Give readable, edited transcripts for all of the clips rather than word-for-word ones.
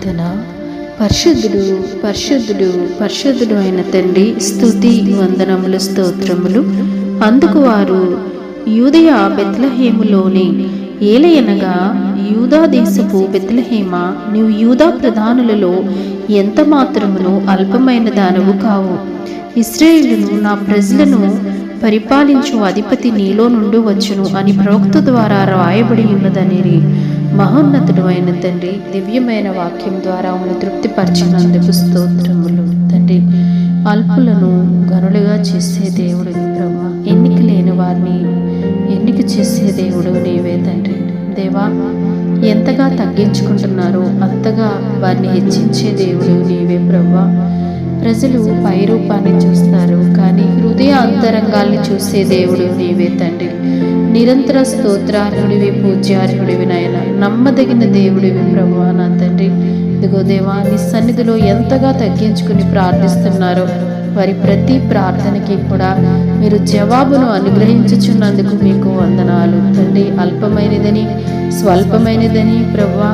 కీర్తన. పరిశుద్ధుడు పరిశుద్ధుడు పరిశుద్ధుడు అయిన తండ్రి, స్తుతి వందనములు స్తోత్రములు. అందుకు వారు యూదయ బెత్లెహేములోని ఏలయనగా, యూదా దేశపు బెత్లెహేమ, నీవు యూదా ప్రధానులలో ఎంత మాత్రమును అల్పమైన దానవు కావు. ఇశ్రాయేలును నా ప్రజలను పరిపాలించు అధిపతి నీలో నుండి వచ్చును అని ప్రవక్త ద్వారా రాయబడి ఉన్నదనిరి. మహోన్నతుడు అయిన తండ్రి, దివ్యమైన వాక్యం ద్వారా ఆమెను తృప్తిపరిచినందుకు స్తోత్రములు. తండ్రి, అల్పులను గనులుగా చేసే దేవుడు ప్రభువా, ఎన్నిక లేని వారిని ఎన్నిక చేసే దేవుడు నీవే తండ్రి. దేవా, ఎంతగా తగ్గించుకుంటున్నారో అంతగా వారిని హెచ్చించే దేవుడు నీవే ప్రభువా. ప్రజలు పై రూపాన్ని చూస్తారు, కానీ హృదయ అంతరంగాల్ని చూసే దేవుడు నీవే తండ్రి. నిరంతర స్తోత్రార్హుడివి, పూజ్యార్హుడివి నాయన, నమ్మదగిన దేవుడివి ప్రభువా నా తండ్రి. ఇదిగో దేవా, నీ సన్నిధిలో ఎంతగా తగ్గించుకుని ప్రార్థిస్తున్నారో వారి ప్రతి ప్రార్థనకి కూడా మీరు జవాబును అనుగ్రహించుచున్నందుకు మీకు వందనాలు తండ్రి. అల్పమైనదని స్వల్పమైనదని ప్రభువా,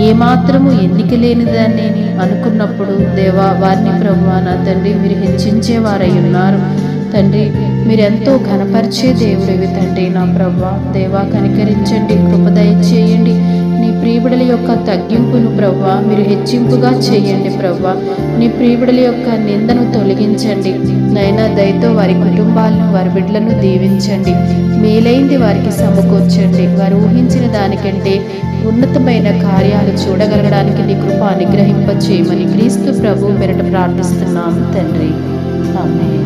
ఏమాత్రము ఎన్నిక లేనిదాన్ని అనుకున్నప్పుడు దేవా, వారిని ప్రభువా నా తండ్రి మీరు హెచ్చించేవారై ఉన్నారు తండ్రి. మీరెంతో ఘనపరిచే దేవుడివి తండ్రి నా ప్రభువా. దేవా, కనికరించండి, కృపదయ చేయండి. నీ ప్రియబిడల యొక్క తగ్గింపును ప్రభువా మీరు హెచ్చింపుగా చేయండి ప్రభువా. నీ ప్రియబిడల యొక్క నిందను తొలగించండి నైనా. దయతో వారి కుటుంబాలను, వారి బిడ్డలను దీవించండి. మేలైంది వారికి సమకూర్చండి. వారు ఊహించిన దానికంటే ఉన్నతమైన కార్యాలు చూడగలగడానికి నీ కృప అనుగ్రహింప చేయమని క్రీస్తు ప్రభు పేరిట ప్రార్థిస్తున్నాము తండ్రి. ఆమేన్.